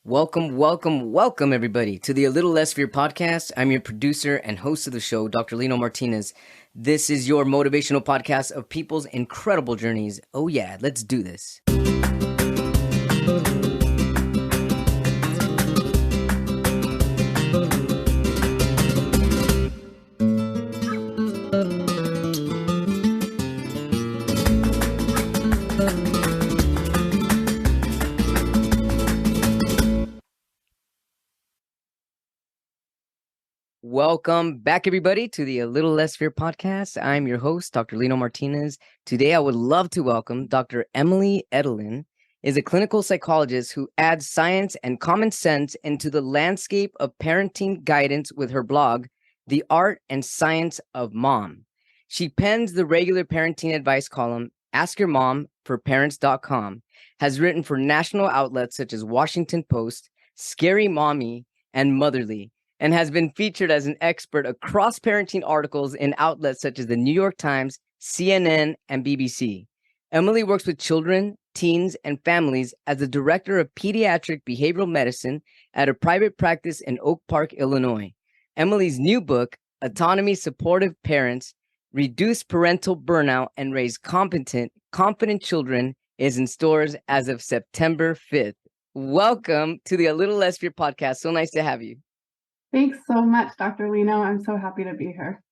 Welcome, everybody, to the A Little Less Fear podcast. I'm your producer and host of the show, Dr. Lino Martinez. This is your motivational podcast of people's incredible journeys. Oh yeah, let's do this. Welcome back, everybody, to the A Little Less Fear podcast. I'm your host, Dr. Lino Martinez. Today, I would love to welcome Dr. Emily Edlyn, is a clinical psychologist who adds science and common sense into the landscape of parenting guidance with her blog, The Art and Science of Mom. She pens the regular parenting advice column, Ask Your Mom, for parents.com, has written for national outlets such as Washington Post, Scary Mommy, and Motherly, and has been featured as an expert across parenting articles in outlets such as the New York Times, CNN, and BBC. Emily works with children, teens, and families as the director of pediatric behavioral medicine at a private practice in Oak Park, Illinois. Emily's new book, Autonomy-Supportive Parenting, Reduce Parental Burnout and Raise Confident Children, is in stores as of September 5th. Welcome to the A Little Less Fear podcast. So nice to have you. Thanks so much, Dr. Lino. I'm so happy to be here.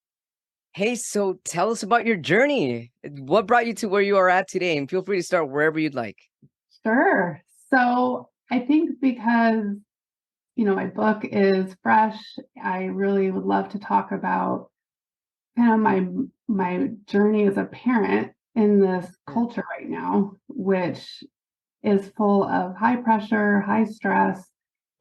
Hey, so tell us about your journey. What brought you to where you are at today? And feel free to start wherever you'd like. Sure. So I think because, my book is fresh, I really would love to talk about kind of my journey as a parent in this culture right now, which is full of high pressure, high stress,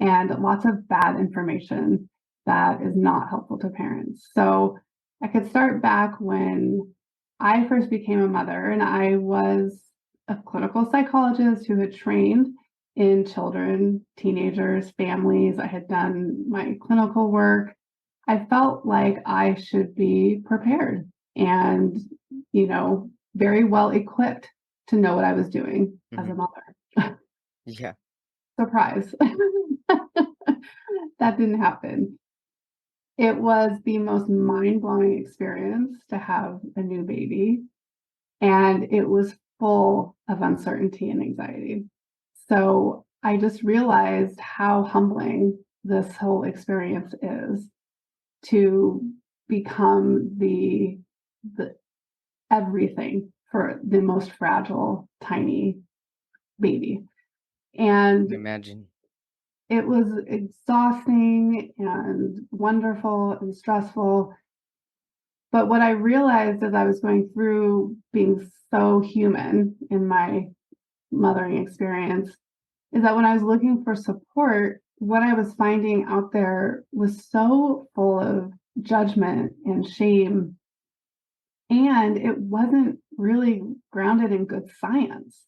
and lots of bad information that is not helpful to parents. So I could start back when I first became a mother, and I was a clinical psychologist who had trained in children, teenagers, families. I had done my clinical work. I felt like I should be prepared and, very well equipped to know what I was doing as a mother. Yeah. Surprise. That didn't happen. It was the most mind-blowing experience to have a new baby, and it was full of uncertainty and anxiety. So I just realized how humbling this whole experience is to become the everything for the most fragile, tiny baby. And Imagine. It was exhausting and wonderful and stressful. But what I realized as I was going through being so human in my mothering experience is that when I was looking for support, what I was finding out there was so full of judgment and shame. And it wasn't really grounded in good science.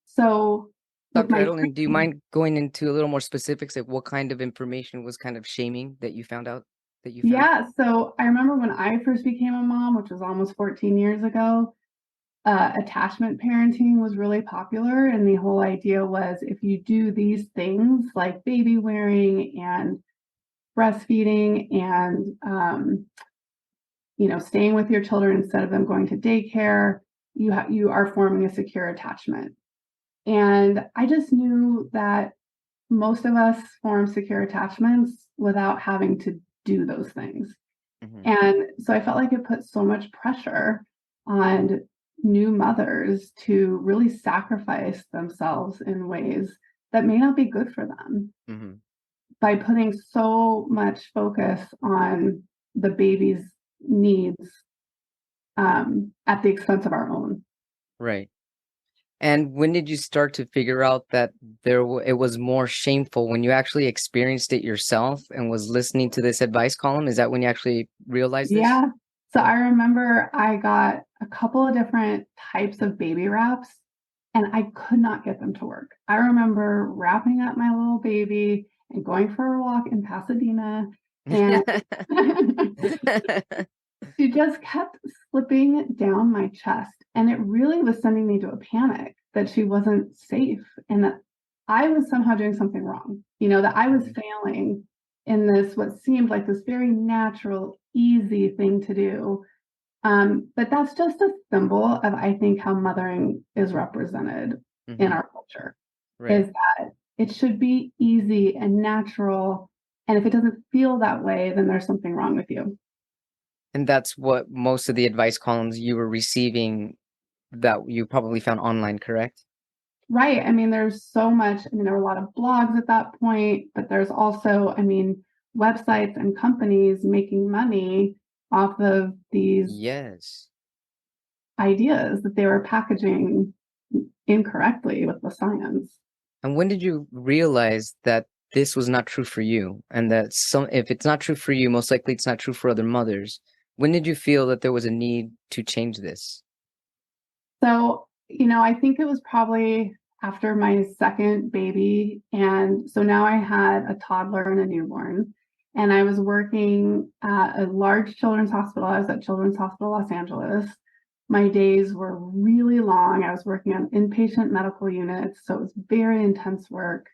So Dr. Edlyn, do you mind going into a little more specifics of what kind of information was kind of shaming that you found out that you found? Yeah, so I remember when I first became a mom, which was almost 14 years ago, attachment parenting was really popular. And the whole idea was if you do these things like baby wearing and breastfeeding and, staying with your children instead of them going to daycare, you are forming a secure attachment. And I just knew that most of us form secure attachments without having to do those things. And so I felt like it put so much pressure on new mothers to really sacrifice themselves in ways that may not be good for them by putting so much focus on the baby's needs at the expense of our own. Right. And when did you start to figure out that it was more shameful when you actually experienced it yourself and was listening to this advice column? Is that when you actually realized this? Yeah. So I remember I got a couple of different types of baby wraps and I could not get them to work. I remember wrapping up my little baby and going for a walk in Pasadena, and she just kept slipping down my chest. And it really was sending me to a panic that she wasn't safe and that I was somehow doing something wrong, that I was Mhm. failing in this, what seemed like this very natural, easy thing to do. But that's just a symbol of, I think, how mothering is represented in Mhm. our culture, Right. is that it should be easy and natural. And if it doesn't feel that way, then there's something wrong with you. And that's what most of the advice columns you were receiving that you probably found online, correct? Right. I mean, there's so much. I mean, there were a lot of blogs at that point, but there's also, websites and companies making money off of these Yes. ideas that they were packaging incorrectly with the science. And when did you realize that this was not true for you and that if it's not true for you, most likely it's not true for other mothers? When did you feel that there was a need to change this? So, I think it was probably after my second baby. And so now I had a toddler and a newborn. And I was working at a large children's hospital. I was at Children's Hospital Los Angeles. My days were really long. I was working on inpatient medical units. So it was very intense work.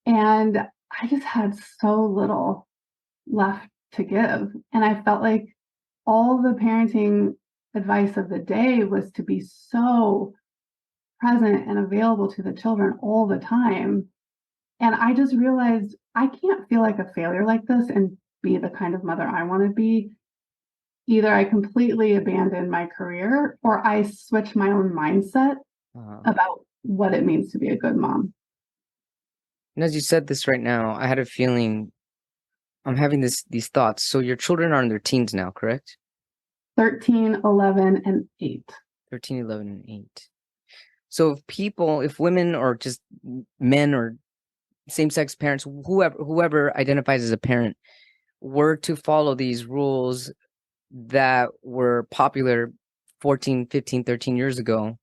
And I just had so little left to give. And I felt like all the parenting advice of the day was to be so present and available to the children all the time. And I just realized I can't feel like a failure like this and be the kind of mother I want to be. Either I completely abandon my career or I switch my own mindset Uh, about what it means to be a good mom. and as you said this right now, I had a feeling I'm having these thoughts. So your children are in their teens now, correct? 13, 11, and 8. 13, 11, and 8. So if women or just men or same-sex parents, whoever identifies as a parent, were to follow these rules that were popular 14, 15, 13 years ago,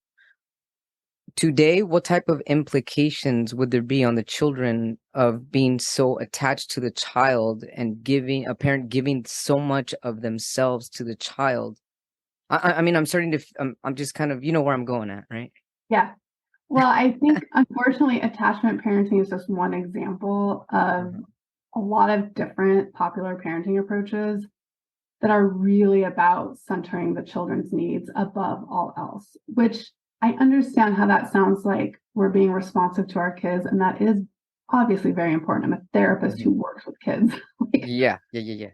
today, what type of implications would there be on the children of being so attached to the child and giving a parent giving so much of themselves to the child? I mean, I'm starting to, I'm just kind of, you know where I'm going at, right? Yeah. Well, I think unfortunately, attachment parenting is just one example of Mhm. a lot of different popular parenting approaches that are really about centering the children's needs above all else, which I understand how that sounds like we're being responsive to our kids. And that is obviously very important. I'm a therapist Mhm. who works with kids. Like, Yeah, yeah, yeah, yeah.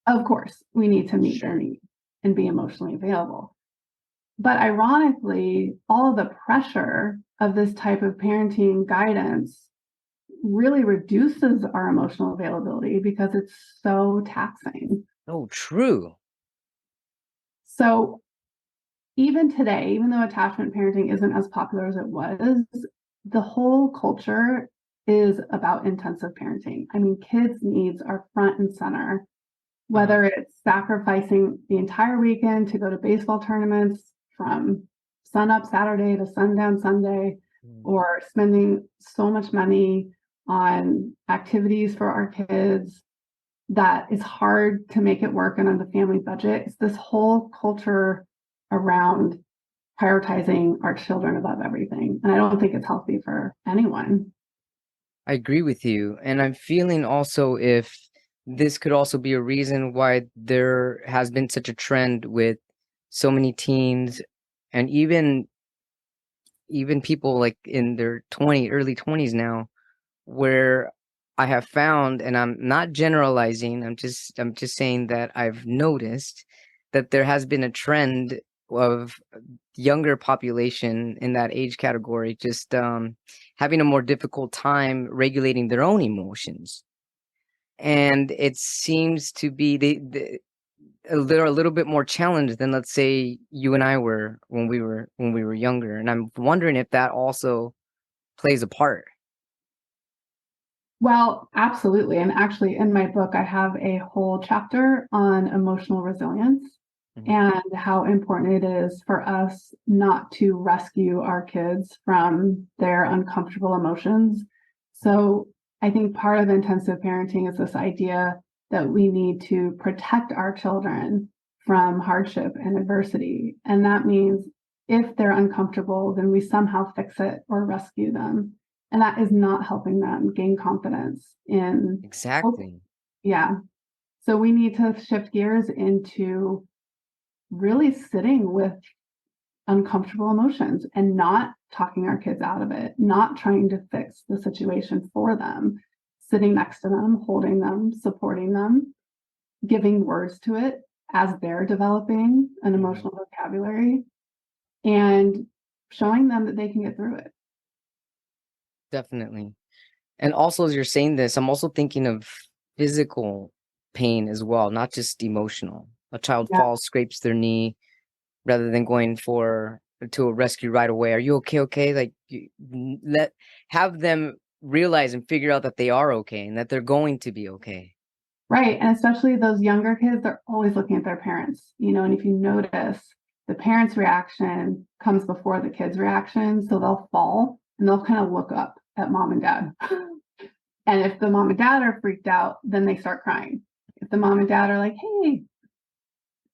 of course, we need to meet their Sure. needs and be emotionally available. But ironically, all the pressure of this type of parenting guidance really reduces our emotional availability because it's so taxing. Oh, true. So even today, even though attachment parenting isn't as popular as it was, the whole culture is about intensive parenting. I mean, kids' needs are front and center, Uh-huh. whether it's sacrificing the entire weekend to go to baseball tournaments from sunup Saturday to sundown Sunday, Mm. or spending so much money on activities for our kids that it's hard to make it work and on the family budget. It's this whole culture around prioritizing our children above everything. And I don't think it's healthy for anyone. I agree with you. And I'm feeling also if this could also be a reason why there has been such a trend with so many teens and even people like in their early 20s now, where I have found, and I'm not generalizing, I'm just saying that I've noticed that there has been a trend of younger population in that age category just having a more difficult time regulating their own emotions. And it seems to be they're a little bit more challenged than, let's say, you and I were when we were younger. And I'm wondering if that also plays a part. Well, absolutely. And actually, in my book, I have a whole chapter on emotional resilience Mhm. and how important it is for us not to rescue our kids from their uncomfortable emotions. So, I think part of intensive parenting is this idea that we need to protect our children from hardship and adversity. And that means if they're uncomfortable, then we somehow fix it or rescue them. And that is not helping them gain confidence in. Exactly. Yeah. So we need to shift gears into really sitting with uncomfortable emotions and not talking our kids out of it, not trying to fix the situation for them, sitting next to them, holding them, supporting them, giving words to it as they're developing an emotional vocabulary, and showing them that they can get through it. Definitely. And also, as you're saying this, I'm also thinking of physical pain as well, not just emotional. A child Yeah. falls, scrapes their knee, rather than going to a rescue right away. Are you okay? Okay, like have them realize and figure out that they are okay and that they're going to be okay. Right. And especially those younger kids, they're always looking at their parents, and if you notice, the parents' reaction comes before the kids' reaction. So they'll fall and they'll kind of look up at mom and dad. And if the mom and dad are freaked out, then they start crying. If the mom and dad are like, hey,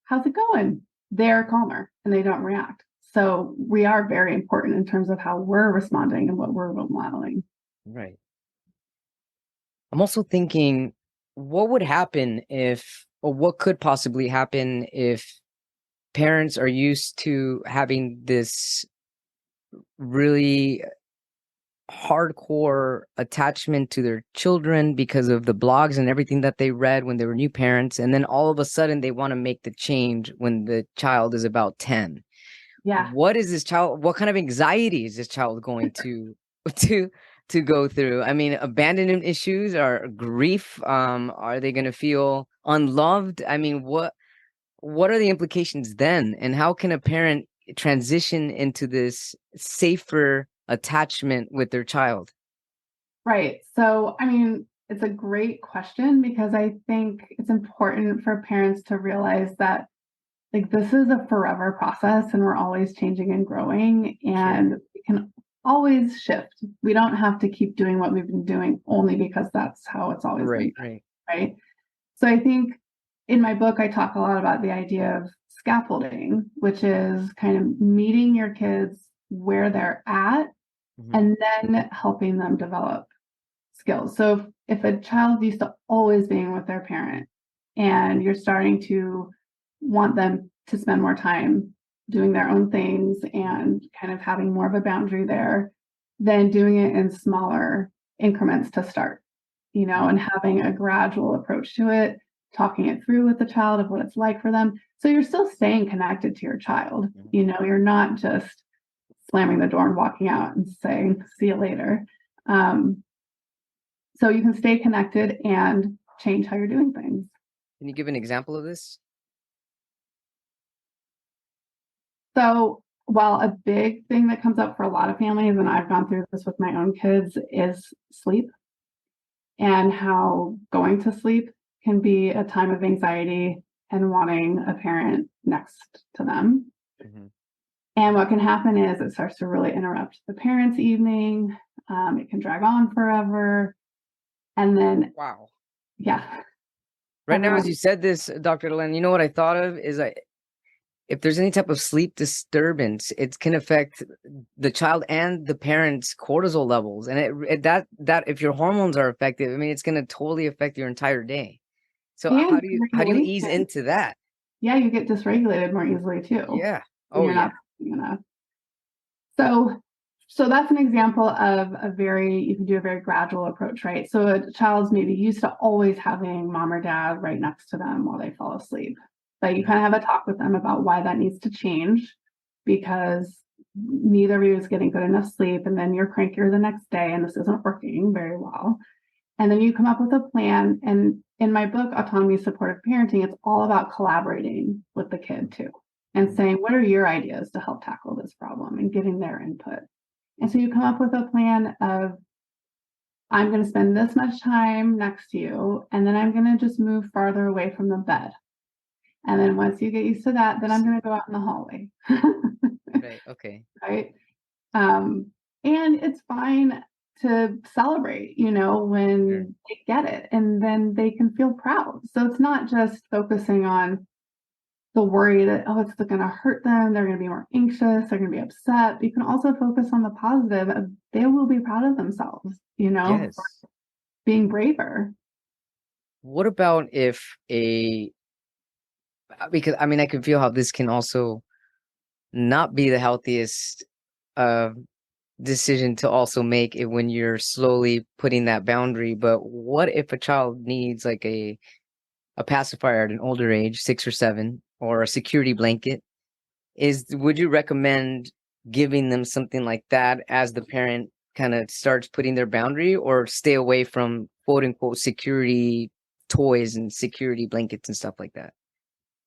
how's it going? They're calmer and they don't react. So we are very important in terms of how we're responding and what we're modeling. Right. I'm also thinking, what would happen or what could possibly happen if parents are used to having this really hardcore attachment to their children because of the blogs and everything that they read when they were new parents, and then all of a sudden they want to make the change when the child is about 10. Yeah. What kind of anxiety is this child going to to go through? I mean, abandonment issues or grief, are they going to feel unloved? I mean, what are the implications then, and how can a parent transition into this safer attachment with their child? Right. So, I mean, it's a great question because I think it's important for parents to realize that like this is a forever process and we're always changing and growing, and we can always shift. We don't have to keep doing what we've been doing only because that's how it's always been done, right? So I think in my book, I talk a lot about the idea of scaffolding, which is kind of meeting your kids where they're at and then helping them develop skills. So if a child used to always being with their parent and you're starting to want them to spend more time doing their own things and kind of having more of a boundary there, then doing it in smaller increments to start, and having a gradual approach to it, talking it through with the child of what it's like for them. So you're still staying connected to your child. You're not just slamming the door and walking out and saying, see you later. So you can stay connected and change how you're doing things. Can you give an example of this? So while a big thing that comes up for a lot of families, and I've gone through this with my own kids, is sleep, and how going to sleep can be a time of anxiety and wanting a parent next to them. And what can happen is it starts to really interrupt the parents' evening. It can drag on forever. And then, Wow. yeah. Right now, as you said this, Dr. Edlyn, you know what I thought of is if there's any type of sleep disturbance, it can affect the child and the parents' cortisol levels, and that if your hormones are affected, I mean, it's going to totally affect your entire day. So how do you ease into that? Yeah, you get dysregulated more easily too. Yeah. Oh, yeah. Enough. So that's an example of you can do a very gradual approach, right? So a child's maybe used to always having mom or dad right next to them while they fall asleep. But you kind of have a talk with them about why that needs to change, because neither of you is getting good enough sleep, and then you're crankier the next day and this isn't working very well. And then you come up with a plan. And in my book, Autonomy-Supportive Parenting, it's all about collaborating with the kid too, and saying, what are your ideas to help tackle this problem, and giving their input. And so you come up with a plan of, I'm going to spend this much time next to you, and then I'm going to just move farther away from the bed. And then once you get used to that, then I'm going to go out in the hallway. Right. Okay. Right. And it's fine to celebrate, when they get it, and then they can feel proud. So it's not just focusing on the worry that, oh, it's going to hurt them. They're going to be more anxious. They're going to be upset. But you can also focus on the positive. They will be proud of themselves, for Yes. being braver. What about if because I mean, I can feel how this can also not be the healthiest uh, decision to also make it when you're slowly putting that boundary. But what if a child needs like a pacifier at an older age, 6 or 7, or a security blanket? Would you recommend giving them something like that as the parent kind of starts putting their boundary, or stay away from quote unquote security toys and security blankets and stuff like that?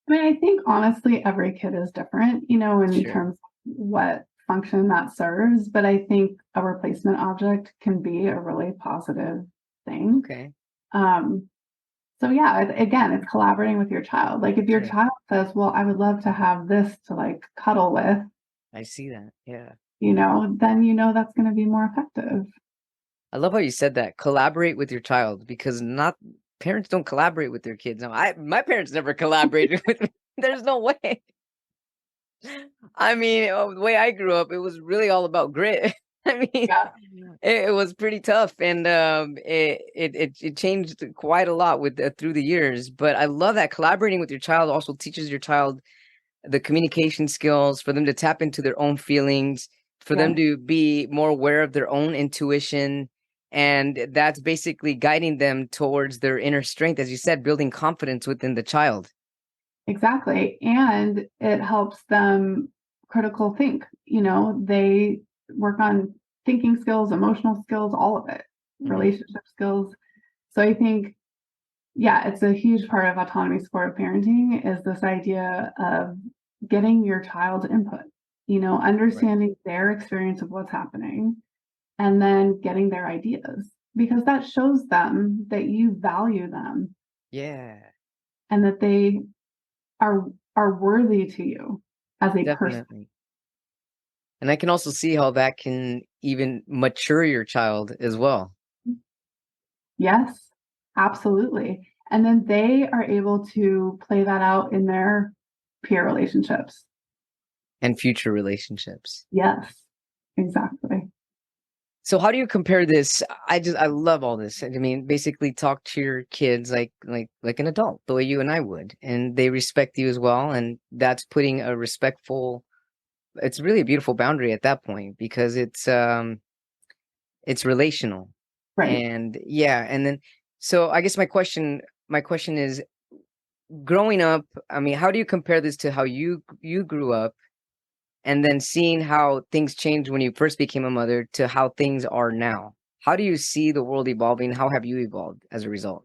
I mean, I think honestly, every kid is different, in Sure. terms of what function that serves. But I think a replacement object can be a really positive thing. Okay. Um, so yeah, again, it's collaborating with your child. Like if your Yeah, child says, well, I would love to have this to like cuddle with, I see that. Yeah. then that's going to be more effective. I love how you said that. Collaborate with your child, because not parents don't collaborate with their kids. No, my parents never collaborated with me. There's no way. I mean, the way I grew up, it was really all about grit. I mean, Yeah, it was pretty tough, and it changed quite a lot with through the years. But I love that collaborating with your child also teaches your child the communication skills for them to tap into their own feelings, for them yeah, to be more aware of their own intuition. And that's basically guiding them towards their inner strength, as you said, building confidence within the child. exactly. And it helps them critical think. They work on thinking skills, emotional skills, all of it, Mhm. relationship skills. So I think, yeah, it's a huge part of autonomy supportive parenting is this idea of getting your child's input, Right. understanding their experience of what's happening and then getting their ideas because that shows them that you value them Yeah, and that they are are worthy to you as a person. definitely. And I can also see how that can even mature your child as well, Yes, absolutely. And then they are able to play that out in their peer relationships. and future relationships. Yes, exactly. So how do you compare this? I love all this. I mean, basically talk to your kids like an adult, the way you and I would, and they respect you as well. And that's putting a respectful. It's really a beautiful boundary at that point, because it's relational, Right. and yeah. And then so I guess my question is, growing up. I mean, how do you compare this to how you grew up? And then seeing how things changed when you first became a mother to how things are now. How do you see the world evolving? How have you evolved as a result?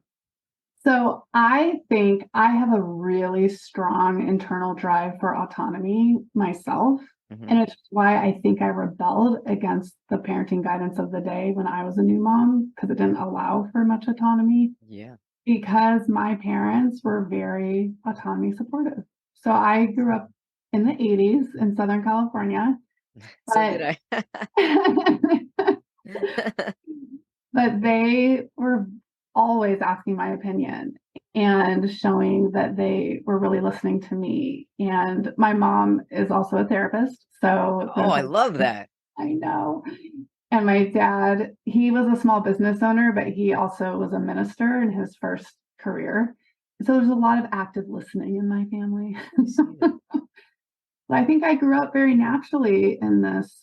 So I think I have a really strong internal drive for autonomy myself. Mhm. And it's why I think I rebelled against the parenting guidance of the day when I was a new mom, because it didn't allow for much autonomy, Yeah. because because my parents were very autonomy supportive. So I grew up in the 80s in Southern California, So did but I. but they were always asking my opinion and showing that they were really listening to me. And my mom is also a therapist. So Oh, there's I a, love that. I know. And my dad, he was a small business owner, but he also was a minister in his first career. So there's a lot of active listening in my family. I see that. So I think I grew up very naturally in this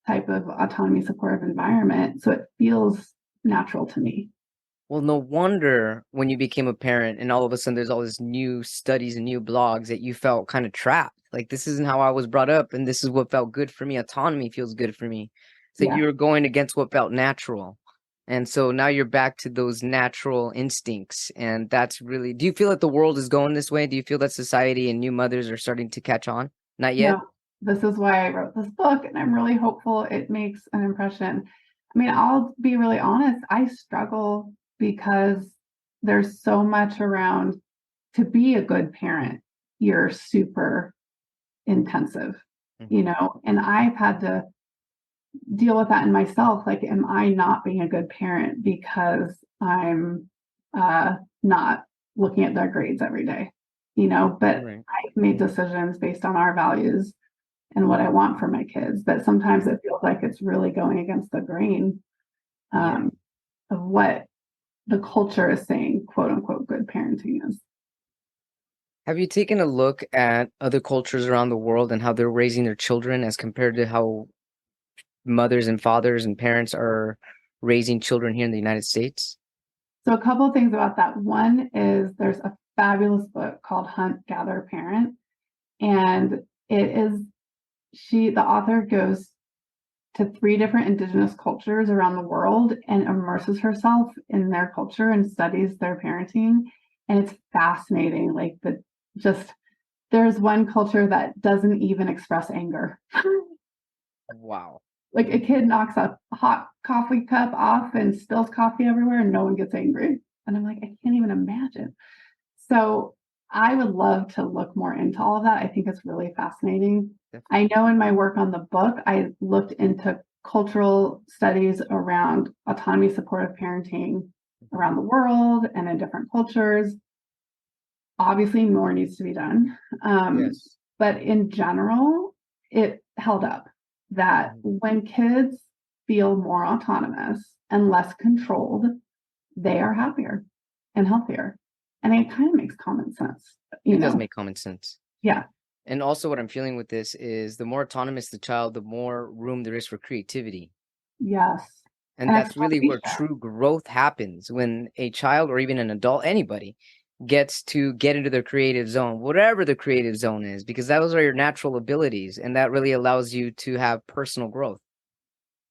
type of autonomy supportive environment. So it feels natural to me. Well, no wonder when you became a parent and all of a sudden there's all this new studies and new blogs that you felt kind of trapped. Like, this isn't how I was brought up, and this is what felt good for me. Autonomy feels good for me. So Yeah. you were going against what felt natural. And so now you're back to those natural instincts. And that's really, do you feel that the world is going this way? Do you feel that society and new mothers are starting to catch on? Not yet? No, this is why I wrote this book, and I'm really hopeful it makes an impression. I mean, I'll be really honest, I struggle because there's so much around to be a good parent, you're super intensive, Mhm. and I've had to deal with that in myself. Like, am I not being a good parent because I'm not looking at their grades every day? but Right. I've made decisions based on our values and what I want for my kids. But sometimes it feels like it's really going against the grain Yeah. of what the culture is saying, quote unquote, good parenting is. Have you taken a look at other cultures around the world and how they're raising their children as compared to how mothers and fathers and parents are raising children here in the United States? So a couple of things about that. One is there's a fabulous book called Hunt, Gather, Parent. And the author goes to 3 different indigenous cultures around the world and immerses herself in their culture and studies their parenting. And it's fascinating. There's one culture that doesn't even express anger. Wow. Like a kid knocks a hot coffee cup off and spills coffee everywhere and no one gets angry. And I'm like, I can't even imagine. So I would love to look more into all of that. I think it's really fascinating. Definitely. I know in my work on the book, I looked into cultural studies around autonomy-supportive parenting around the world and in different cultures. Obviously, more needs to be done. Yes. But in general, it held up that when kids feel more autonomous and less controlled, they are happier and healthier. And it kind of makes common sense, It does make common sense. Yeah. And also what I'm feeling with this is the more autonomous the child, the more room there is for creativity. Yes. And And that's really where exploration. true growth happens when a child or even an adult, anybody, gets to get into their creative zone, whatever the creative zone is, because those are your natural abilities. And that really allows you to have personal growth.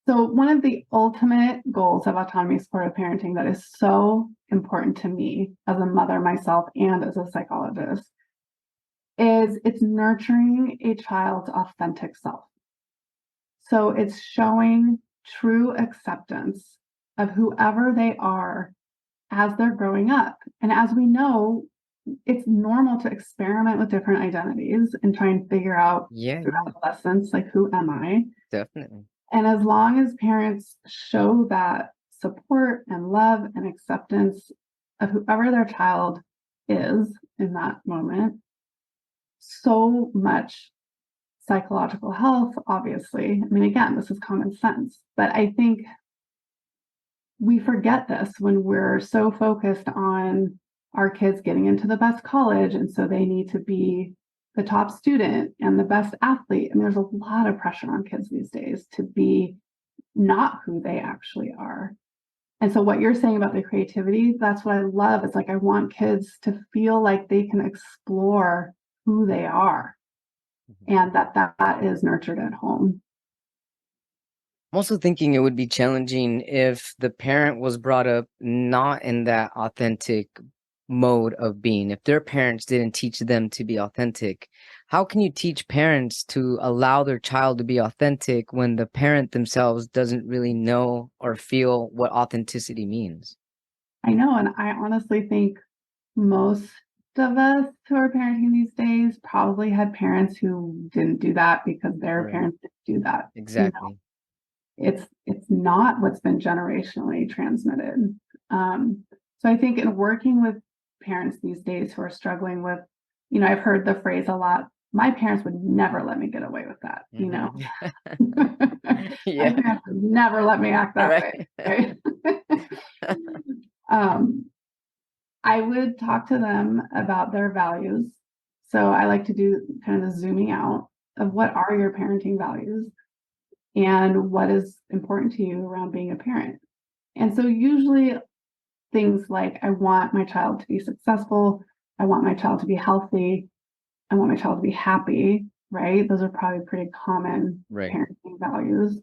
So one of the ultimate goals of autonomy supportive parenting that is so important to me as a mother myself and as a psychologist is it's nurturing a child's authentic self. So it's showing true acceptance of whoever they are as they're growing up. And as we know, it's normal to experiment with different identities and try and figure out through adolescence, like, who am I? Definitely. And as long as parents show that support and love and acceptance of whoever their child is in that moment, so much psychological health, obviously. I mean, again, this is common sense, but I think we forget this when we're so focused on our kids getting into the best college. And so they need to be the top student and the best athlete. And there's a lot of pressure on kids these days to be not who they actually are. And so what you're saying about the creativity, that's what I love. It's like, I want kids to feel like they can explore who they are and that is nurtured at home. I'm also thinking it would be challenging if the parent was brought up not in that authentic mode of being. If their parents didn't teach them to be authentic, how can you teach parents to allow their child to be authentic when the parent themselves doesn't really know or feel what authenticity means? I know, and I honestly think most of us who are parenting these days probably had parents who didn't do that because their Right. parents didn't do that. Exactly. It's not what's been generationally transmitted. So I think in working with parents these days who are struggling with, I've heard the phrase a lot. My parents would never let me get away with that. My Yeah. parents would never let me act that Right. way. Right? I would talk to them about their values. So I like to do kind of the zooming out of what are your parenting values and what is important to you around being a parent. And so usually things like, I want my child to be successful, I want my child to be healthy, I want my child to be happy, right? Those are probably pretty common parenting values.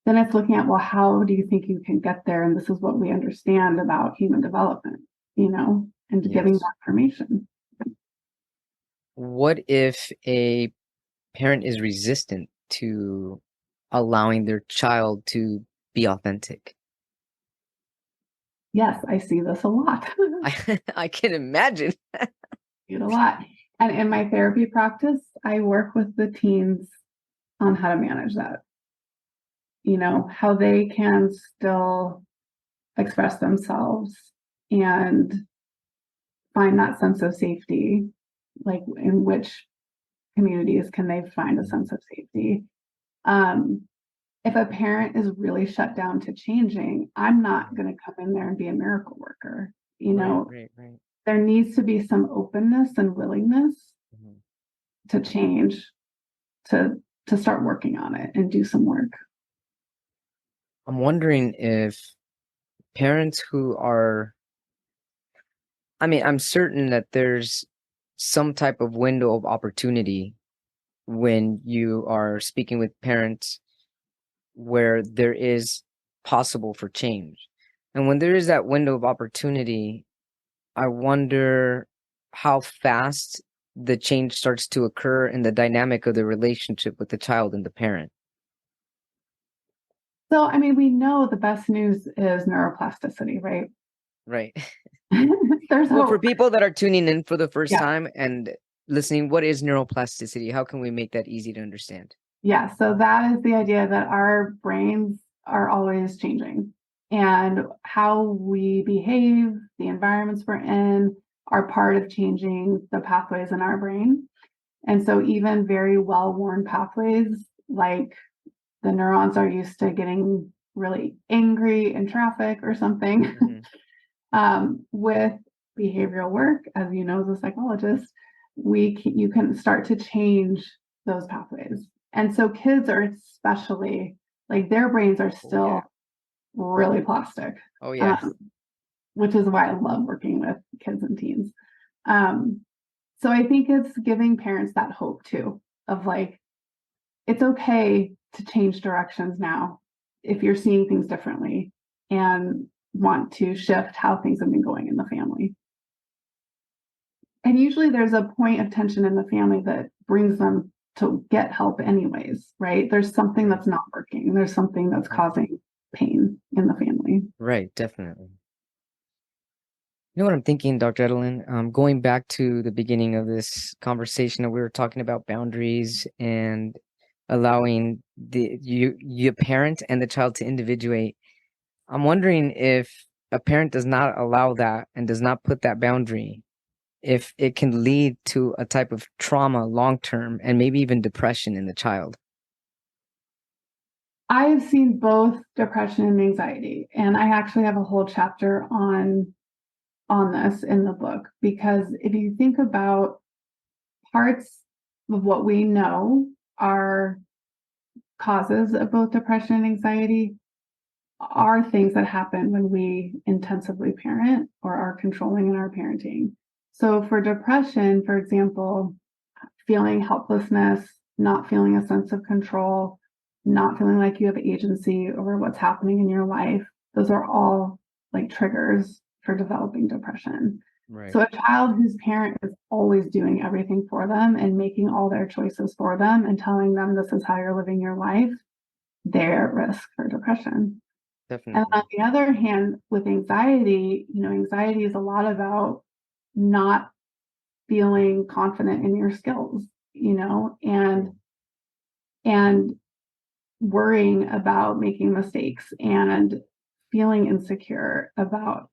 Then it's looking at, well, how do you think you can get there? And this is what we understand about human development, and giving Yes. that information. What if a parent is resistant to allowing their child to be authentic? Yes, I see this a lot. I can imagine. See it a lot. And in my therapy practice, I work with the teens on how to manage that. How they can still express themselves and find that sense of safety like in which communities can they find a sense of safety. If a parent is really shut down to changing, I'm not going to come in there and be a miracle worker. Right. There needs to be some openness and willingness to change, to start working on it and do some work. I'm wondering if parents who are, I'm certain that there's some type of window of opportunity when you are speaking with parents where there is possible for change. And when there is that window of opportunity, I wonder how fast the change starts to occur in the dynamic of the relationship with the child and the parent. So, we know the best news is neuroplasticity, right? Right. There's Well, hope. for people that are tuning in for the first time and listening, what is neuroplasticity? How can we make that easy to understand? Yeah, so that is the idea that our brains are always changing, and how we behave, the environments we're in, are part of changing the pathways in our brain. And so even very well-worn pathways, like the neurons are used to getting really angry in traffic or something, with behavioral work, as you know, as a psychologist, you can start to change those pathways. And so kids are especially, like, their brains are still really plastic. Oh, yeah. Which is why I love working with kids and teens. So I think it's giving parents that hope too, of like, it's okay to change directions now if you're seeing things differently and want to shift how things have been going in the family. And usually there's a point of tension in the family that brings them to get help anyways, right? There's something that's not working. There's something that's causing pain in the family. Right, definitely. You know what I'm thinking, Dr. Edlyn? Going back to the beginning of this conversation, that we were talking about boundaries and allowing the parent and the child to individuate. I'm wondering if a parent does not allow that and does not put that boundary, if it can lead to a type of trauma long term and maybe even depression in the child. I've seen both depression and anxiety, and I actually have a whole chapter on this in the book, because if you think about parts of what we know are causes of both depression and anxiety, are things that happen when we intensively parent or are controlling in our parenting. So for depression, for example, feeling helplessness, not feeling a sense of control, not feeling like you have agency over what's happening in your life, those are all like triggers for developing depression. Right. So a child whose parent is always doing everything for them and making all their choices for them and telling them this is how you're living your life, they're at risk for depression. Definitely. And on the other hand, with anxiety, anxiety is a lot about not feeling confident in your skills, and worrying about making mistakes and feeling insecure about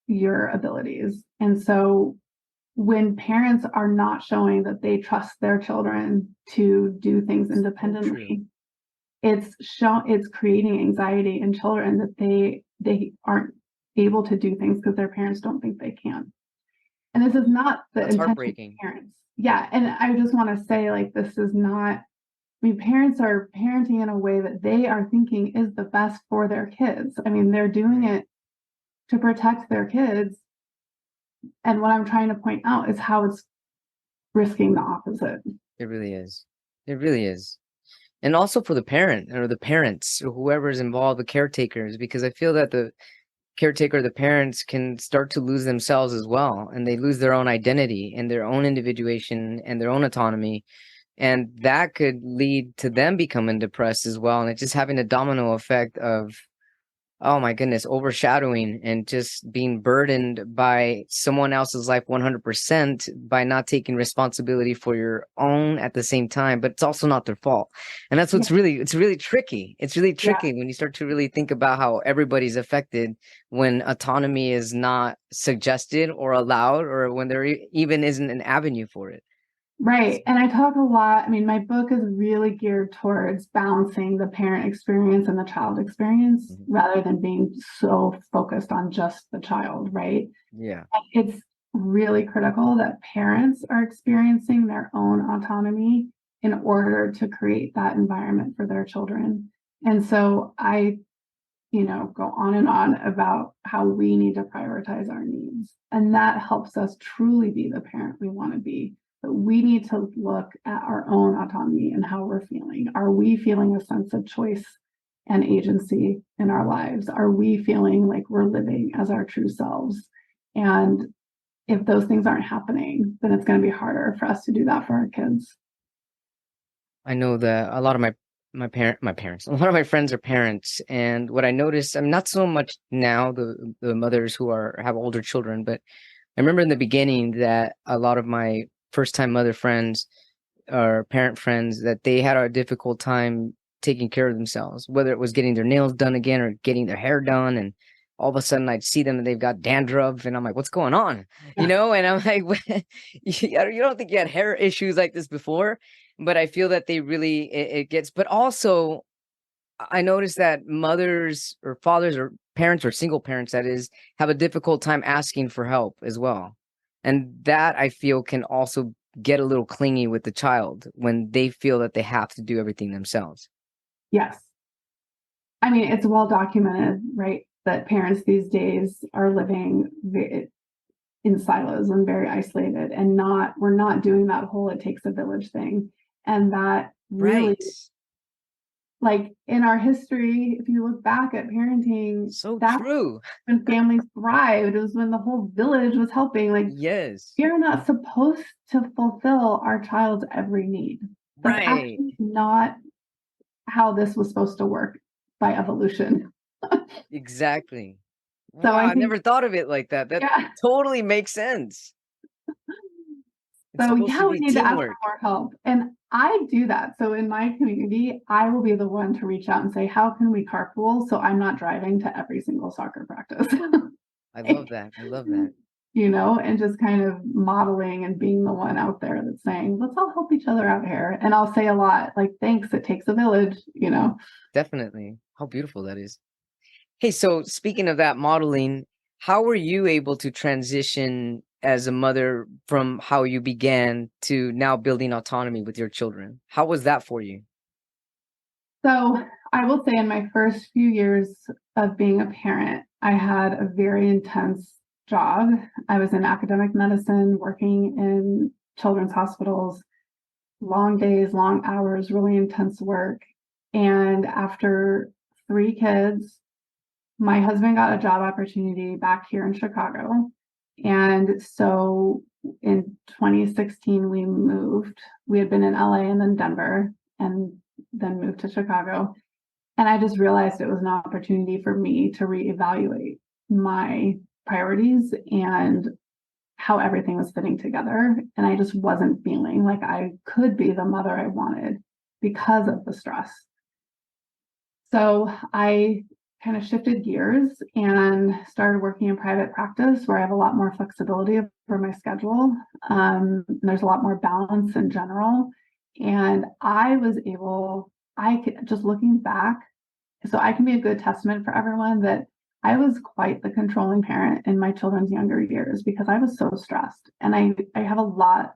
your abilities. And so when parents are not showing that they trust their children to do things independently, it's creating anxiety in children that they aren't able to do things because their parents don't think they can. And this is not the intention of parents. Yeah. And I just want to say, like, this is not, parents are parenting in a way that they are thinking is the best for their kids. They're doing it to protect their kids. And what I'm trying to point out is how it's risking the opposite. It really is. It really is. And also for the parent or the parents or whoever is involved, the caretakers, because I feel that the caretaker, the parents, can start to lose themselves as well. And they lose their own identity and their own individuation and their own autonomy. And that could lead to them becoming depressed as well. And it's just having a domino effect of, oh my goodness, overshadowing and just being burdened by someone else's life 100% by not taking responsibility for your own at the same time, but it's also not their fault. And that's what's it's really tricky. It's really tricky when you start to really think about how everybody's affected when autonomy is not suggested or allowed, or when there even isn't an avenue for it. Right. And I talk a lot. I mean, my book is really geared towards balancing the parent experience and the child experience Mhm. rather than being so focused on just the child, right? Yeah. It's really critical that parents are experiencing their own autonomy in order to create that environment for their children. And so I, go on and on about how we need to prioritize our needs. And that helps us truly be the parent we want to be. But we need to look at our own autonomy and how we're feeling. Are we feeling a sense of choice and agency in our lives? Are we feeling like we're living as our true selves? And if those things aren't happening, then it's going to be harder for us to do that for our kids. I know that a lot of my parents, a lot of my friends are parents, and what I noticed, I'm not so much now the mothers who have older children, but I remember in the beginning that a lot of my first time mother friends or parent friends that they had a difficult time taking care of themselves, whether it was getting their nails done again or getting their hair done. And all of a sudden I'd see them and they've got dandruff and I'm like, what's going on? And I'm like, you don't think you had hair issues like this before? But I feel that they really, it gets, but also I noticed that mothers or fathers or parents or single parents, that is, have a difficult time asking for help as well. And that I feel can also get a little clingy with the child when they feel that they have to do everything themselves. Yes. I mean, it's well documented, right, that parents these days are living in silos and very isolated and we're not doing that whole it takes a village thing. And that really, Right. like in our history, if you look back at parenting, So that's true. when families thrived. It was when the whole village was helping. Like, Yes. we are not supposed to fulfill our child's every need. That's Right. actually not how this was supposed to work by evolution. Exactly. So Wow, I I think, never thought of it like that. That yeah. totally makes sense. It's So supposed to yeah, we be need to ask for teamwork. more help. And I do that. So in my community, I will be the one to reach out and say, how can we carpool so I'm not driving to every single soccer practice? I love Like, that. I love that. and just kind of modeling and being the one out there that's saying, let's all help each other out here. And I'll say a lot like, thanks, it takes a village. Definitely. How beautiful that is. Hey, so speaking of that modeling, how were you able to transition as a mother from how you began to now building autonomy with your children? How was that for you? So I will say in my first few years of being a parent, I had a very intense job. I was in academic medicine, working in children's hospitals, long days, long hours, really intense work. And after 3 kids, my husband got a job opportunity back here in Chicago. And so in 2016, we moved. We had been in LA and then Denver and then moved to Chicago. And I just realized it was an opportunity for me to reevaluate my priorities and how everything was fitting together. And I just wasn't feeling like I could be the mother I wanted because of the stress. So I kind of shifted gears and started working in private practice where I have a lot more flexibility for my schedule. There's a lot more balance in general. And I could, just looking back, so I can be a good testament for everyone that I was quite the controlling parent in my children's younger years because I was so stressed. And I have a lot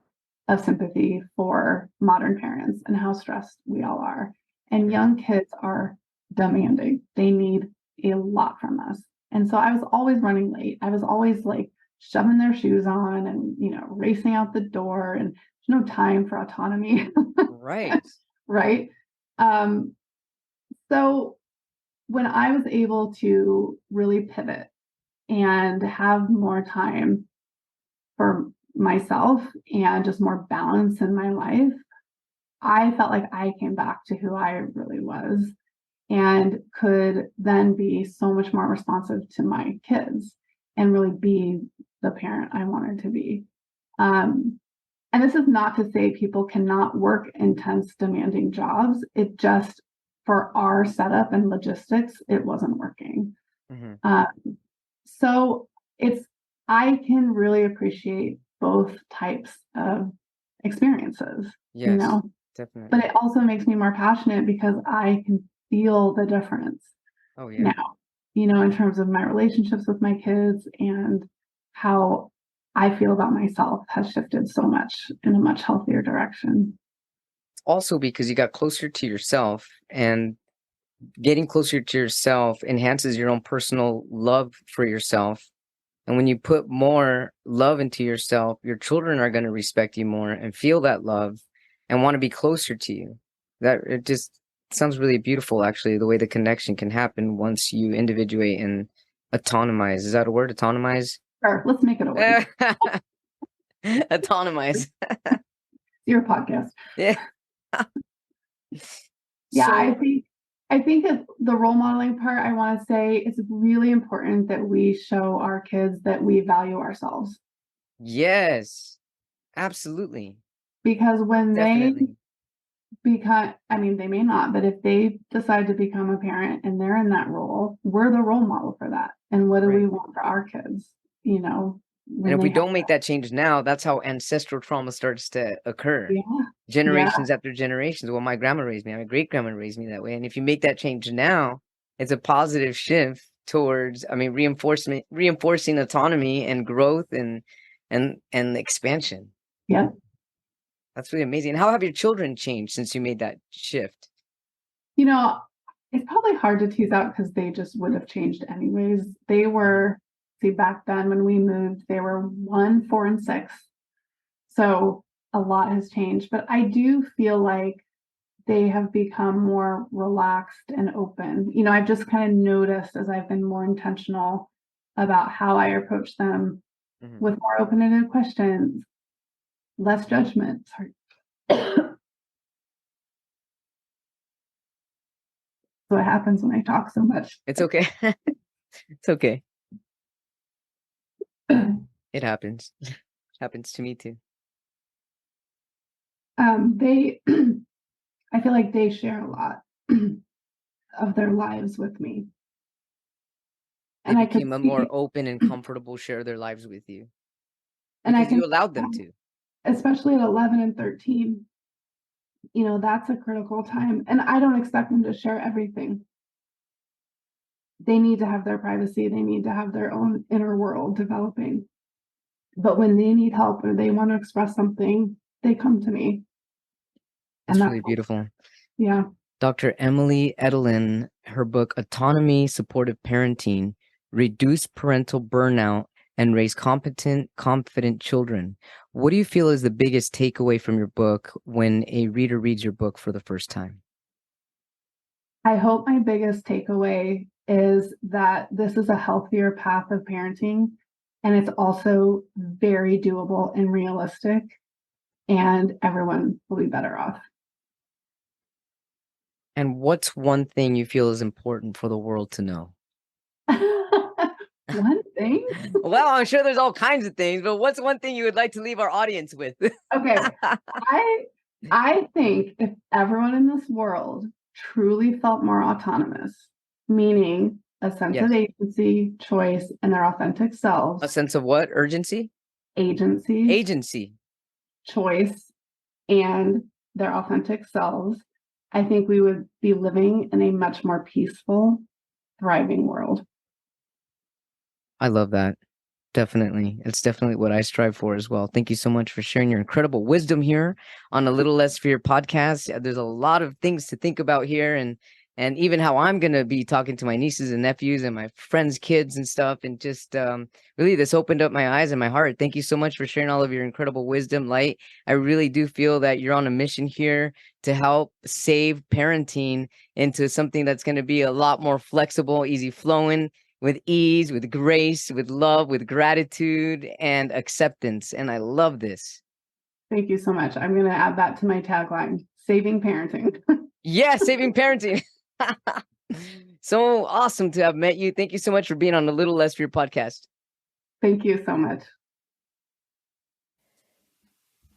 of sympathy for modern parents and how stressed we all are. And Mhm. young kids are demanding. They need a lot from us. And so I was always running late. I was always like shoving their shoes on and, racing out the door, and there's no time for autonomy. Right. Right. Um, so when I was able to really pivot and have more time for myself and just more balance in my life, I felt like I came back to who I really was and could then be so much more responsive to my kids and really be the parent I wanted to be. Um, and this is not to say people cannot work intense, demanding jobs. It just, for our setup and logistics, it wasn't working. Hmm. Um, so I can really appreciate both types of experiences, you Yes, know, but definitely. it also makes me more passionate because I can feel the difference Oh, yeah. now, you know, in terms of my relationships with my kids and how I feel about myself has shifted so much in a much healthier direction. Also, because you got closer to yourself, and getting closer to yourself enhances your own personal love for yourself. And when you put more love into yourself, your children are going to respect you more and feel that love and want to be closer to you. That it just sounds really beautiful, actually, the way the connection can happen once you individuate and autonomize. Is that a word? Autonomize? Sure, let's make it a word. Autonomize. Your podcast. Yeah. Yeah, So, I think that the role modeling part, I want to say it's really important that we show our kids that we value ourselves. yes, absolutely. Because when they Definitely. become, I mean, they may not, but if they decide to become a parent and they're in that role, we're the role model for that. And what do we Right. want for our kids, you know, And when if they we have don't make that change now, that's how ancestral trauma starts to occur. yeah, yeah, Generations after generations. Well, my grandma raised me, my great grandma raised me that way. And if you make that change now, it's a positive shift towards, I mean, reinforcing autonomy and growth and expansion. yeah. That's really amazing. How have your children changed since you made that shift? You know, it's probably hard to tease out because they just would have changed anyways. They were, see, back then when we moved, they were 1, 4, and 6. So a lot has changed, but I do feel like they have become more relaxed and open. You know, I've just kind of noticed as I've been more intentional about how I approach them Mhm. with more open-ended questions, less judgment. Sorry. That's what happens when I talk so much. It's okay. It's okay. It happens. Happens to me too. They, I feel like they share a lot of their lives with me. They And I could became a more see, open and comfortable share their lives with you and I because can, you allowed them to. especially at 11 and 13, you know, that's a critical time. And I don't expect them to share everything. They need to have their privacy. They need to have their own inner world developing. But when they need help or they want to express something, they come to me. And That's that's, really beautiful. yeah, Dr. Emily Edlyn, her book Autonomy-Supportive Parenting, Reduce Parental Burnout and Raise Competent, Confident Children. What do you feel is the biggest takeaway from your book when a reader reads your book for the first time? I hope my biggest takeaway is that this is a healthier path of parenting. And it's also very doable and realistic. And everyone will be better off. And what's one thing you feel is important for the world to know? One thing? Well, I'm sure there's all kinds of things, but what's one thing you would like to leave our audience with? Okay. I I think if everyone in this world truly felt more autonomous, meaning a sense of Yes. agency, choice, and their authentic A selves, sense of what? Urgency? agency, Agency. choice, and their authentic selves, I think we would be living in a much more peaceful, thriving world. I love that. Definitely. It's definitely what I strive for as well. Thank you so much for sharing your incredible wisdom here on A Little Less Fear podcast. There's a lot of things to think about here, and even how I'm going to be talking to my nieces and nephews and my friends' kids and stuff. And just really, this opened up my eyes and my heart. Thank you so much for sharing all of your incredible wisdom, light. I really do feel that you're on a mission here to help save parenting into something that's going to be a lot more flexible, easy flowing, with ease, with grace, with love, with gratitude and acceptance. And I love this. Thank you so much. I'm going to add that to my tagline, saving parenting. Yeah, saving parenting. So awesome to have met you. Thank you so much for being on A Little Less Fear podcast. Thank you so much.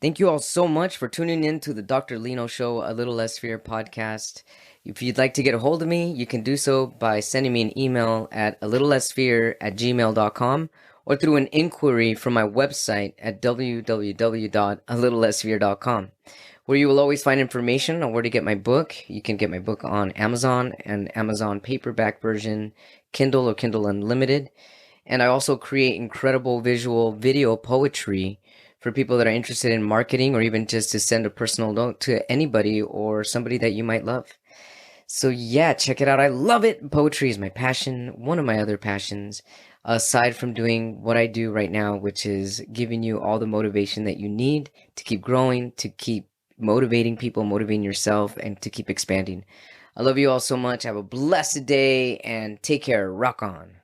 Thank you all so much for tuning in to the Dr. Lino Show, A Little Less Fear podcast. If you'd like to get a hold of me, you can do so by sending me an email at a little less fear@gmail.com, or through an inquiry from my website at www.alittlessfear.com, where you will always find information on where to get my book. You can get my book on Amazon and Amazon paperback version, Kindle or Kindle Unlimited. And I also create incredible visual video poetry for people that are interested in marketing or even just to send a personal note to anybody or somebody that you might love. So yeah, check it out. I love it. Poetry is my passion, one of my other passions, aside from doing what I do right now, which is giving you all the motivation that you need to keep growing, to keep motivating people, motivating yourself, and to keep expanding. I love you all so much. Have a blessed day and take care. Rock on.